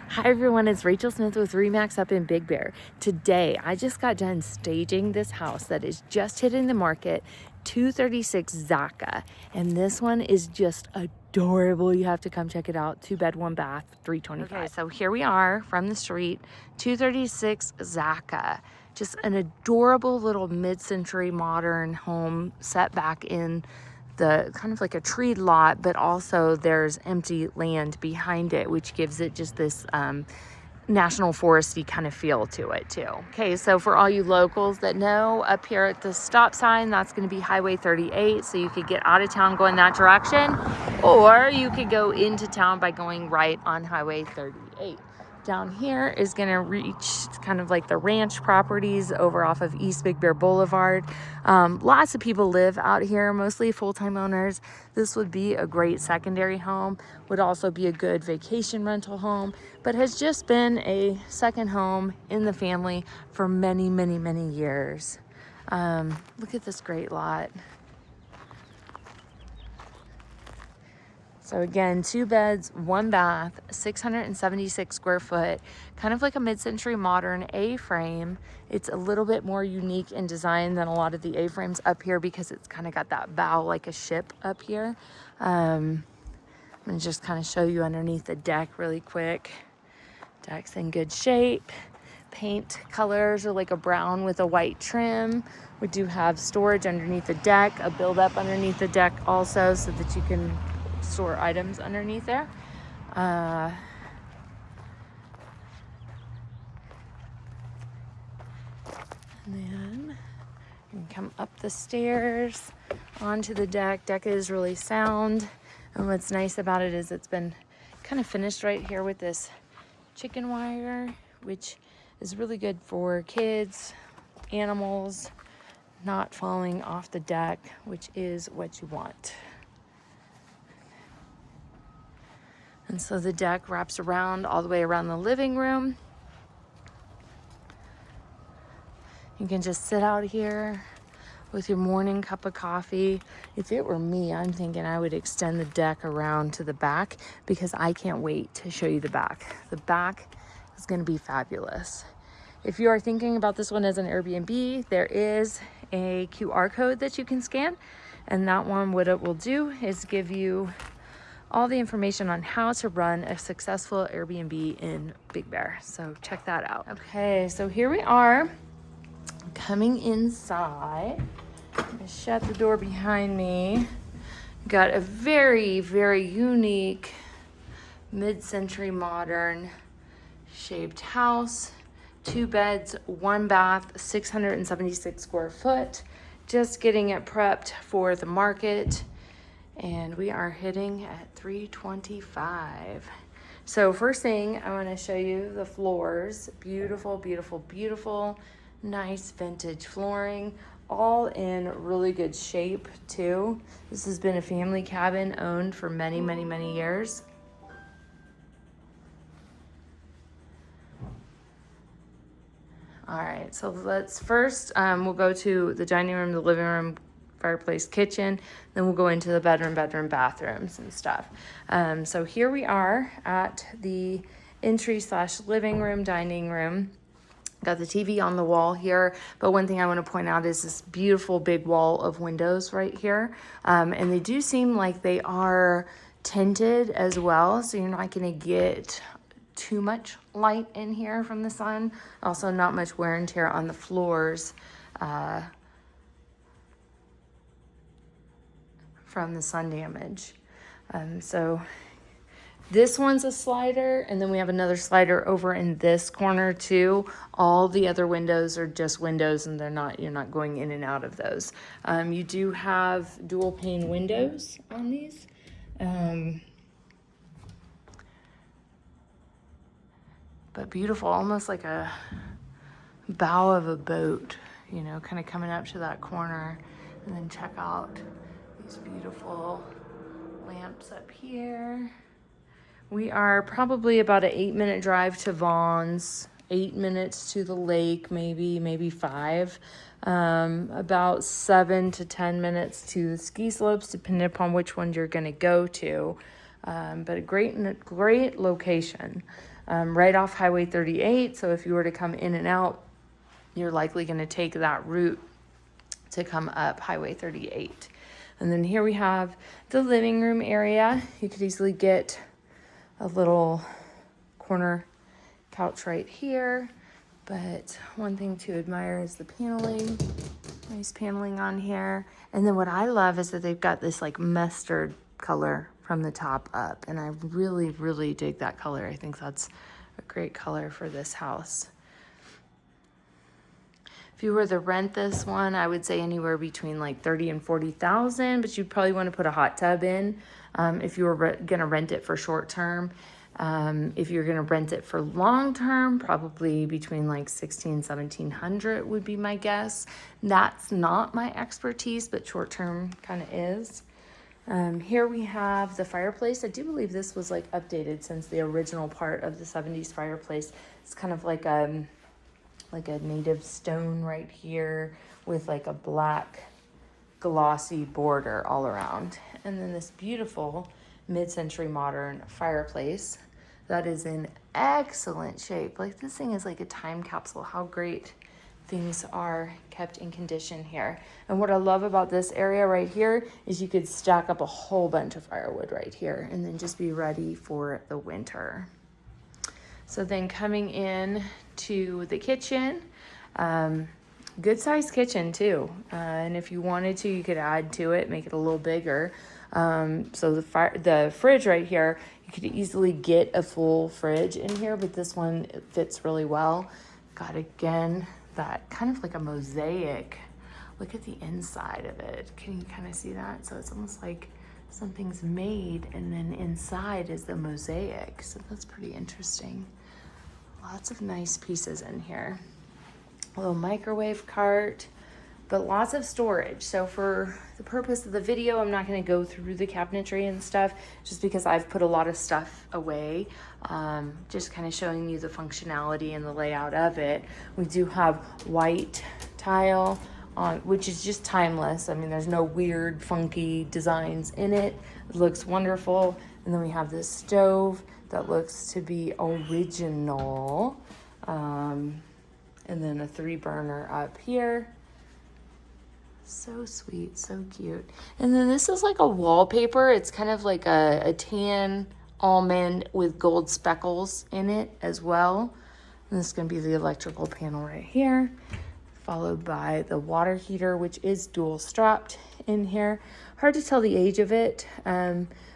Hi everyone, it's Rachel Smith with REMAX up in Big Bear. Today, I just got done staging this house that is just hitting the market, 236 Zacha. And this one is just adorable. You have to come check it out. 2-bed, 1-bath, 325. Okay, so here we are from the street, 236 Zacha. Just an adorable little mid-century modern home set back in the kind of like a tree lot, but also there's empty land behind it, which gives it just this national foresty kind of feel to it too. Okay, so for all you locals that know, up here at the stop sign, that's going to be Highway 38, so you could get out of town going that direction, or you could go into town by going right on Highway 38. Down here is going to reach kind of like the ranch properties over off of East Big Bear Boulevard. Lots of people live out here, mostly full-time owners. This would be a great secondary home, would also be a good vacation rental home, but has just been a second home in the family for many, many, many years. Look at this great lot. So again, 2 beds, 1 bath, 676 square foot, kind of like a mid-century modern A-frame. It's a little bit more unique in design than a lot of the A-frames up here because it's kind of got that bow like a ship up here. I'm gonna just kind of show you underneath the deck really quick. Deck's in good shape. Paint colors are like a brown with a white trim. We do have storage underneath the deck, a build-up underneath the deck also, so that you can store items underneath there. And then you can come up the stairs onto the deck. Deck is really sound, and what's nice about it is it's been kind of finished right here with this chicken wire, which is really good for kids, animals, not falling off the deck, which is what you want. And so the deck wraps around all the way around the living room. You can just sit out here with your morning cup of coffee. If it were me, I'm thinking I would extend the deck around to the back because I can't wait to show you the back. The back is going to be fabulous. If you are thinking about this one as an Airbnb, there is a QR code that you can scan, and that one, what it will do is give you all the information on how to run a successful Airbnb in Big Bear. So check that out. Okay, so here we are coming inside. I'm gonna shut the door behind me. Got a very, very unique mid-century modern shaped house. 2 beds, 1 bath, 676 square foot. Just getting it prepped for the market. And we are hitting at 325. So first thing, I want to show you the floors. Beautiful, beautiful, beautiful, nice vintage flooring, all in really good shape too. This has been a family cabin owned for many, many, many years. All right, so let's first, we'll go to the dining room, the living room, fireplace, kitchen, then we'll go into the bedroom, bathrooms and stuff. So here we are at the entry/living room, dining room. Got the TV on the wall here, but one thing I want to point out is this beautiful big wall of windows right here. And they do seem like they are tinted as well, so you're not going to get too much light in here from the sun. Also not much wear and tear on the floors from the sun damage. So this one's a slider, and then we have another slider over in this corner too. All the other windows are just windows, and you're not going in and out of those. You do have dual pane windows on these. But beautiful, almost like a bow of a boat, you know, kind of coming up to that corner. And then check out these beautiful lamps up here. We are probably about an 8-minute drive to Vaughn's, 8 minutes to the lake, maybe 5. About 7 to 10 minutes to the ski slopes, depending upon which one you're going to go to. But a great location. right off Highway 38. So if you were to come in and out, you're likely going to take that route to come up Highway 38. And then here we have the living room area. You could easily get a little corner couch right here. But one thing to admire is the paneling. Nice paneling on here. And then what I love is that they've got this like mustard color from the top up. And I really, really dig that color. I think that's a great color for this house. If you were to rent this one, I would say anywhere between like 30 and 40,000, but you'd probably want to put a hot tub in if you were gonna rent it for short term. If you're gonna rent it for long term, probably between like 1,600 and 1,700 would be my guess. That's not my expertise, but short term kind of is. Here we have the fireplace. I do believe this was like updated since the original part of the 70s fireplace. It's kind of like a native stone right here with like a black glossy border all around. And then this beautiful mid-century modern fireplace that is in excellent shape. Like this thing is like a time capsule. How great things are kept in condition here. And what I love about this area right here is you could stack up a whole bunch of firewood right here and then just be ready for the winter. So then coming in to the kitchen, good sized kitchen too. And if you wanted to, you could add to it, make it a little bigger. So the fridge right here, you could easily get a full fridge in here, but this one it fits really well. Got again, that kind of like a mosaic. Look at the inside of it. Can you kind of see that? So it's almost like something's made and then inside is the mosaic. So that's pretty interesting. Lots of nice pieces in here. A little microwave cart, but lots of storage. So for the purpose of the video, I'm not going to go through the cabinetry and stuff just because I've put a lot of stuff away. Just kind of showing you the functionality and the layout of it. We do have white tile on, which is just timeless. I mean, there's no weird, funky designs in it. It looks wonderful. And then we have this stove that looks to be original. And then a 3-burner up here. So sweet, so cute. And then this is like a wallpaper. It's kind of like a tan almond with gold speckles in it as well. And this is going to be the electrical panel right here, followed by the water heater, which is dual strapped in here. Hard to tell the age of it.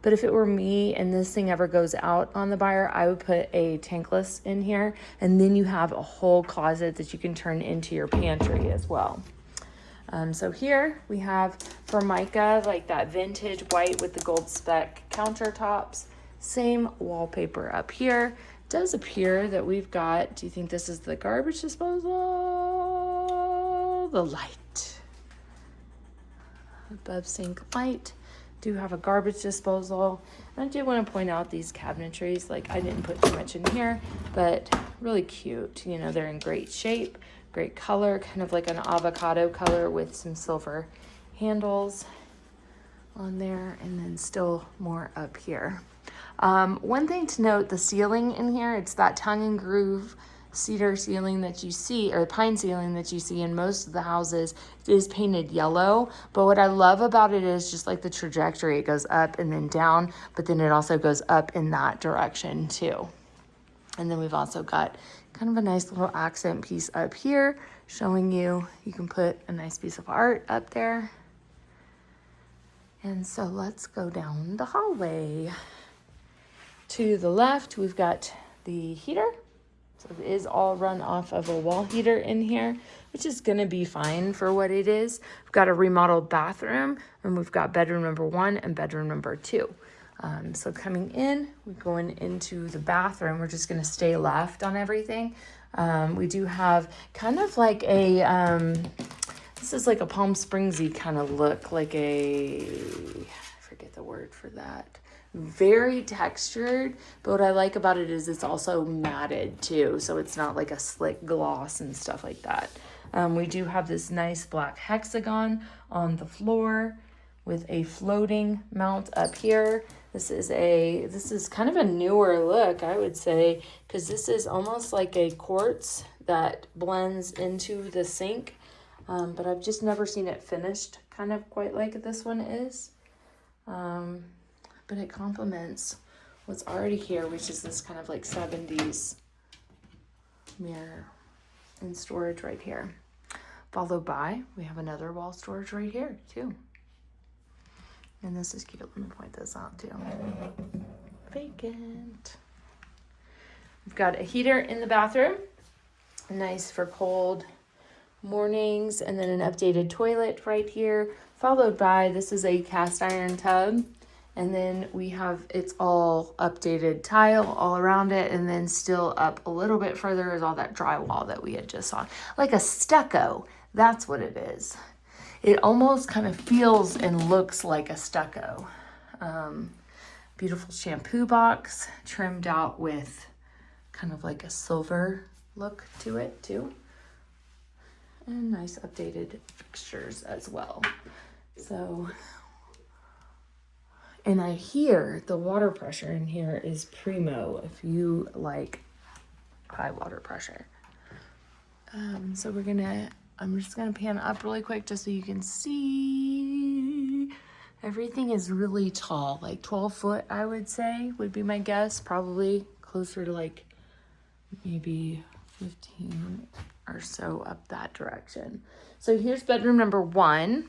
But if it were me and this thing ever goes out on the buyer, I would put a tankless in here. And then you have a whole closet that you can turn into your pantry as well. So here we have Formica, like that vintage white with the gold speck countertops. Same wallpaper up here. It does appear that we've got, do you think this is the garbage disposal? The light. Above sink light. Do have a garbage disposal. And I do want to point out these cabinetries. Like I didn't put too much in here, but really cute. You know, they're in great shape, great color, kind of like an avocado color with some silver handles on there, and then still more up here. One thing to note, the ceiling in here, it's that tongue and groove cedar ceiling that you see, or pine ceiling that you see in most of the houses. It is painted yellow, but what I love about it is just like the trajectory. It goes up and then down, but then it also goes up in that direction too. And then we've also got kind of a nice little accent piece up here showing you can put a nice piece of art up there. And so let's go down the hallway. To the left, we've got the heater. So it is all run off of a wall heater in here, which is going to be fine for what it is. We've got a remodeled bathroom, and we've got bedroom number 1 and bedroom number 2. So coming in, we're going into the bathroom. We're just going to stay left on everything. We do have kind of like a, this is like a Palm Springsy kind of look, like I forget the word for that. Very textured, but what I like about it is it's also matted too, so it's not like a slick gloss and stuff like that. We do have this nice black hexagon on the floor with a floating mount up here. This is kind of a newer look, I would say, because this is almost like a quartz that blends into the sink. But I've just never seen it finished kind of quite like this one is. But it complements what's already here, which is this kind of like 70s mirror and storage right here. Followed by, we have another wall storage right here too. And this is cute. Let me point this out too. Vacant. We've got a heater in the bathroom. Nice for cold mornings. And then an updated toilet right here. Followed by, this is a cast iron tub. And then we have, it's all updated tile all around it. And then still up a little bit further is all that drywall that we had just saw. Like a stucco. That's what it is. It almost kind of feels and looks like a stucco. Beautiful shampoo box trimmed out with kind of like a silver look to it too. And nice updated fixtures as well. So, and I hear the water pressure in here is primo if you like high water pressure. So I'm just gonna pan up really quick just so you can see. Everything is really tall, like 12 foot, I would say, would be my guess. Probably closer to like maybe 15 or so up that direction. So here's bedroom number 1.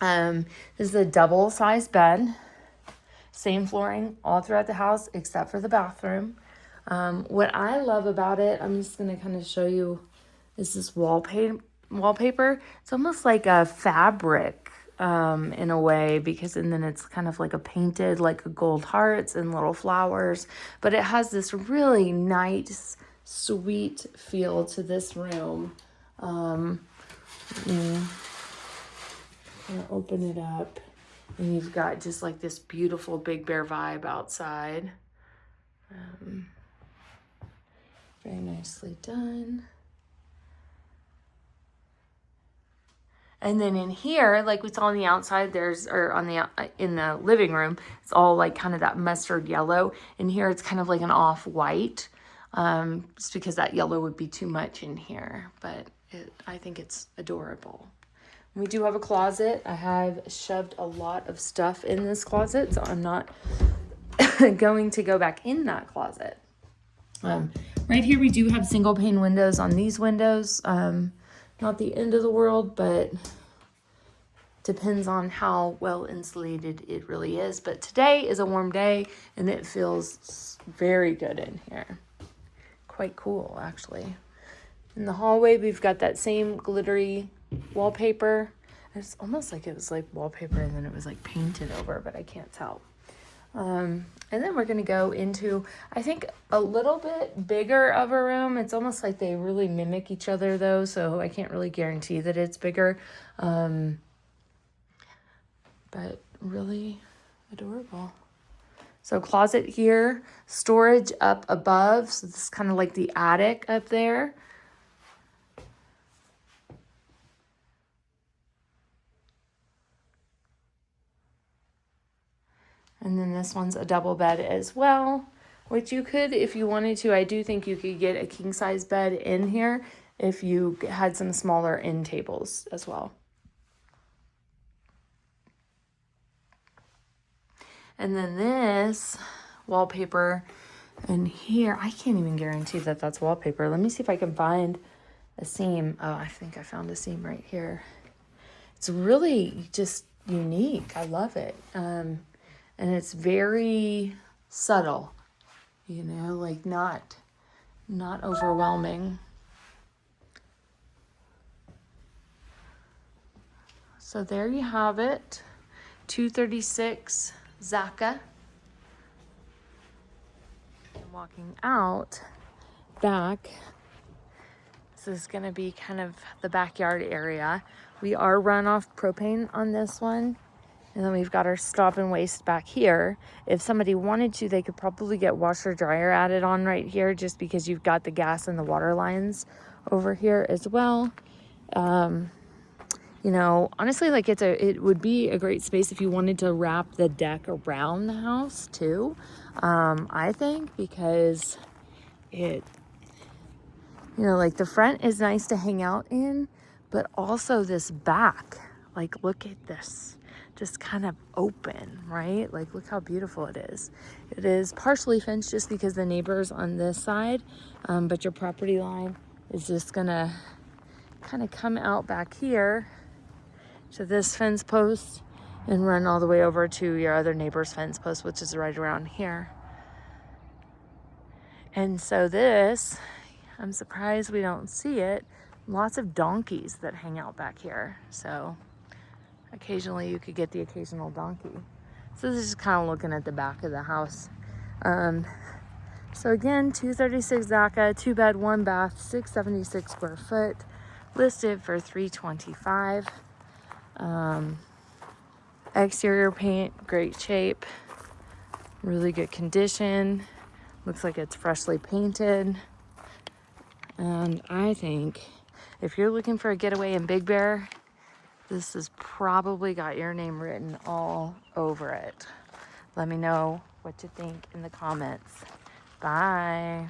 This is a double sized bed. Same flooring all throughout the house except for the bathroom. What I love about it, I'm just gonna kind of show you, is this wallpaper. It's almost like a fabric in a way, because and then it's kind of like a painted, like a gold hearts and little flowers, but it has this really nice sweet feel to this room. I'm gonna open it up and you've got just like this beautiful Big Bear vibe outside. Very nicely done. And then in here, like we saw on the outside, in the living room, it's all like kind of that mustard yellow. In here, it's kind of like an off-white, just because that yellow would be too much in here. But I think it's adorable. We do have a closet. I have shoved a lot of stuff in this closet, so I'm not going to go back in that closet. Right here, we do have single pane windows on these windows. Not the end of the world, but depends on how well insulated it really is. But today is a warm day and it feels very good in here. Quite cool, actually. In the hallway, we've got that same glittery wallpaper. It's almost like it was like wallpaper and then it was like painted over, but I can't tell. And then we're going to go into, I think, a little bit bigger of a room. It's almost like they really mimic each other, though, so I can't really guarantee that it's bigger. But really adorable. So closet here, storage up above. So this is kind of like the attic up there. And then this one's a double bed as well, which you could, if you wanted to, I do think you could get a king size bed in here if you had some smaller end tables as well. And then this wallpaper in here, I can't even guarantee that that's wallpaper. Let me see if I can find a seam. Oh, I think I found a seam right here. It's really just unique. I love it. And it's very subtle, you know, like not overwhelming. So there you have it, 236 Zacha. And walking out back, this is gonna be kind of the backyard area. We are run off propane on this one. And then we've got our stop and waste back here. If somebody wanted to, they could probably get washer dryer added on right here just because you've got the gas and the water lines over here as well. You know, honestly, like it would be a great space if you wanted to wrap the deck around the house too. I think because it, you know, like the front is nice to hang out in, but also this back, like look at this, just kind of open, right? Like look how beautiful it is. It is partially fenced just because the neighbors on this side, but your property line is just gonna kind of come out back here to this fence post and run all the way over to your other neighbor's fence post, which is right around here. And so this, I'm surprised we don't see it. Lots of donkeys that hang out back here. So occasionally you could get the occasional donkey. So this is kind of looking at the back of the house. So again, 236 DACA, 2 bed, 1 bath, 676 square foot, listed for $325. Exterior paint, great shape, really good condition. Looks like it's freshly painted. And I think if you're looking for a getaway in Big Bear, this has probably got your name written all over it. Let me know what you think in the comments. Bye.